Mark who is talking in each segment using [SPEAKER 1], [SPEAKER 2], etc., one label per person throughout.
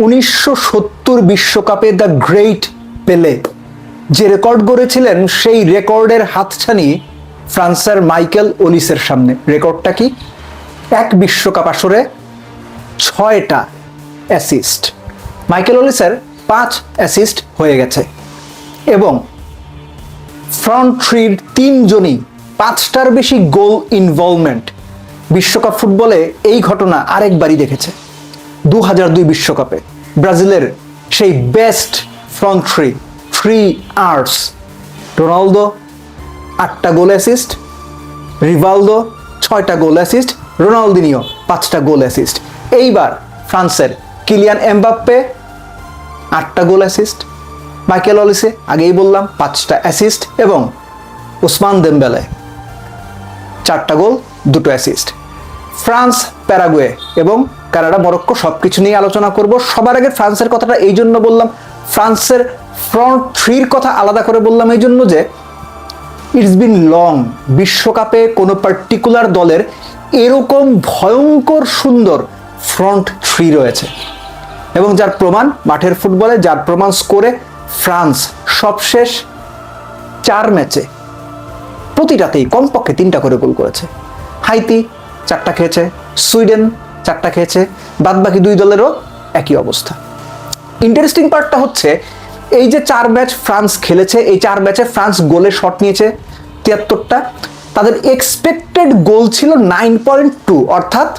[SPEAKER 1] 1970 বিশ্বকাপে the great পেলে যে রেকর্ড গড়েছিলেন সেই রেকর্ডের হাতছানি ফ্রান্সের মাইকেল ওলিসের সামনে। রেকর্ডটা কি? এক বিশ্বকাপ আসরে 6টা অ্যাসিস্ট। মাইকেল ওলিসের 5 অ্যাসিস্ট হয়ে গেছে এবং ফ্রন্ট থ্রির 3 জনই 5টার বেশি গোল ইনভলভমেন্ট। বিশ্বকাপ ফুটবলে এই ঘটনা আরেকবারই দেখেছে 2002 বিশ্বকাপে ব্রাজিলের সেই বেস্ট ফ্রন্ট থ্রি আর্টস। রোনালদো 8টা গোল অ্যাসিস্ট, রিভালদো 6টা গোল অ্যাসিস্ট, রোনালদিনিও 5টা গোল অ্যাসিস্ট। এইবার ফ্রান্সের কিলিয়ান এমবাপ্পে 8টা গোল অ্যাসিস্ট, মাইকেল ওলিসে আগেই বললাম 5টা অ্যাসিস্ট এবং ওসমান দেমবেলে 4টা গোল 2টো অ্যাসিস্ট। ফ্রান্স, প্যারাগুয়ে এবং কানাডা, মরক্কো সবকিছু নিয়ে আলোচনা করব। সবার আগে ফ্রান্সের কথাটা এই জন্য বললাম, ফ্রান্সের ফ্রন্ট থ্রির কথা আলাদা করে বললাম এই জন্য যে ইটস বিন লং বিশ্বকাপে কোনো পার্টিকুলার দলের এরকম ভয়ঙ্কর সুন্দর ফ্রন্ট থ্রি রয়েছে এবং যার প্রমাণ মাঠের ফুটবলে, যার প্রমাণ স্কোরে। ফ্রান্স সবশেষ 4 ম্যাচে প্রতিটাতেই কমপক্ষে 3টা করে গোল করেছে। হাইতি 4টা খেয়েছে, সুইডেন 4টা খেয়েছে, বাদবাকি 2 দলেরও একই অবস্থা। ইন্টারেস্টিং পার্টটা হচ্ছে এই যে 4 ম্যাচ ফ্রান্স খেলেছে, এই 4 ম্যাচে ফ্রান্স গোলে শট নিয়েছে 73টা। তাদের এক্সপেক্টেড গোল ছিল 9.2, অর্থাৎ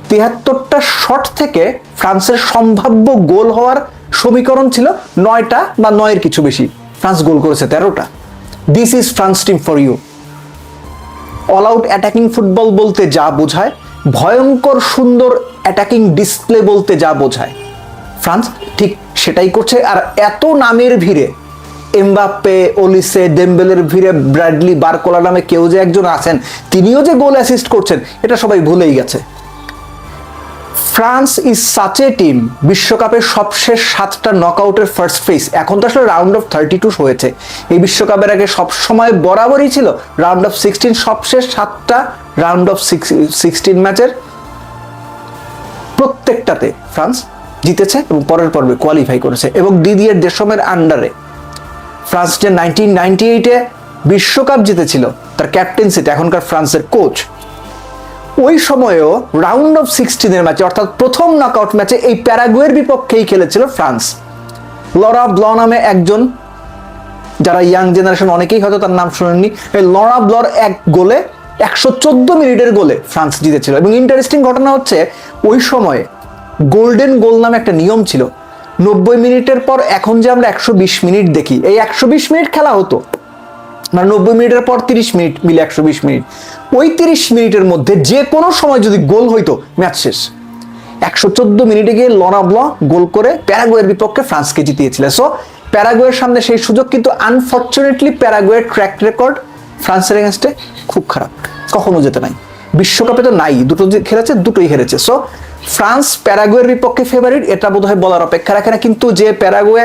[SPEAKER 1] 73টা শট থেকে ফ্রান্সের সম্ভাব্য গোল হওয়ার সমীকরণ ছিল 9টা বা 9-এর কিছু বেশি। ফ্রান্স গোল করেছে 13টা। This is France team for you. All out attacking football বলতে যা বোঝায়, ভয়ঙ্কর সুন্দর অ্যাটাকিং ডিসপ্লে বলতে যা বোঝায়, ফ্রান্স ঠিক সেটাই করছে। আর এত নামের ভিড়ে, এমবাপ্পে, ওলিসে, দেমবেলের ভিড়ে ব্র্যাডলি বারকোলা নামে কেউ যে একজন আছেন, তিনিও যে গোল অ্যাসিস্ট করছেন এটা সবাই ভুলেই গেছে। France is such a team. বিশ্বকাপের সবশেষ 7টা নকআউটের ফার্স্ট ফেজ, এখন তো আসলে রাউন্ড অফ 32 হয়েছে। এই বিশ্বকাপের আগে সবসময় বরাবরই ছিল রাউন্ড অফ 16। সবশেষ 7টা রাউন্ড অফ 16 ম্যাচের প্রত্যেকটাতে ফ্রান্স জিতেছে এবং পরের পর্বে কোয়ালিফাই করেছে। এবং দিদিয়ের দেশমের আন্ডারে ফ্রান্স যে 1998-এ বিশ্বকাপ জিতেছিল, তার ক্যাপ্টেন্সিতে এখনকার ফ্রান্সের কোচ, ওই সময়েও রাউন্ড অফ 16-এর ম্যাচে অর্থাৎ প্রথম নকআউট ম্যাচে এই প্যারাগুয়ের বিপক্ষেই খেলেছিল ফ্রান্স। লরা ব্ল নামে একজন, যারা ইয়াং জেনারেশন অনেকেই হয়তো তার নাম শুনেননি, এই লরা ব্লর এক গোলে 114 মিনিটের গোলে ফ্রান্স জিতেছিল। এবং ইন্টারেস্টিং ঘটনা হচ্ছে ওই সময়ে গোল্ডেন গোল নামে একটা নিয়ম ছিল। 90 মিনিটের পর এখন যে আমরা 120 মিনিট দেখি, এই 120 মিনিট খেলা হতো, মানে 90 মিনিটের পর 30 মিনিট মিলে 120 মিনিট। ওই 30 মিনিটের মধ্যে যে কোনো সময় যদি গোল হইতো ম্যাচ শেষ। 114 মিনিটে গিয়ে লরা ব্ল গোল করে প্যারাগুয়ের বিপক্ষে ফ্রান্সকে জিতিয়েছিল। সো প্যারাগুয়ের সামনে সেই সুযোগ, কিন্তু আনফর্চুনেটলি প্যারাগুয়ের ট্র্যাক রেকর্ড ফ্রান্সের এগেনস্টে খুব খারাপ, কখনো যেতে নাই। বিশ্বকাপে তো নাই, দুটো যে খেলেছে দুটোই হেরেছে। সো ফ্রান্স প্যারাগুয়ের বিপক্ষে ফেভারিট, এটা বোধহয় বলার অপেক্ষা রাখে না। কিন্তু যে প্যারাগুয়ে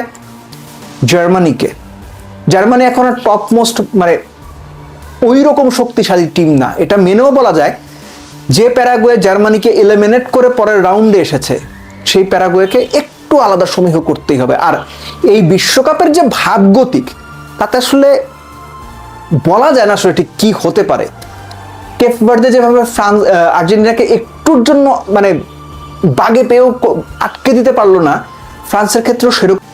[SPEAKER 1] জার্মানি এখন আর টপ মোস্ট, মানে ওই রকম শক্তিশালী টিম না, এটা মেনেও বলা যায়। যে প্যারাগুয়ে জার্মানিকে এলিমিনেট করে পরের রাউন্ডে এসেছে, সেই প্যারাগুয়েকে একটু আলাদা সমীহ করতেই হবে। আর এই বিশ্বকাপের যে ভাবগতিক, তাতে আসলে বলা যায় না আসলে ঠিক কি হতে পারে। কেপ ভার্দে যেভাবে আর্জেন্টিনাকে একটুর জন্য মানে বাগে পেয়েও আটকে দিতে পারলো না, ফ্রান্সের ক্ষেত্রেও সেরকম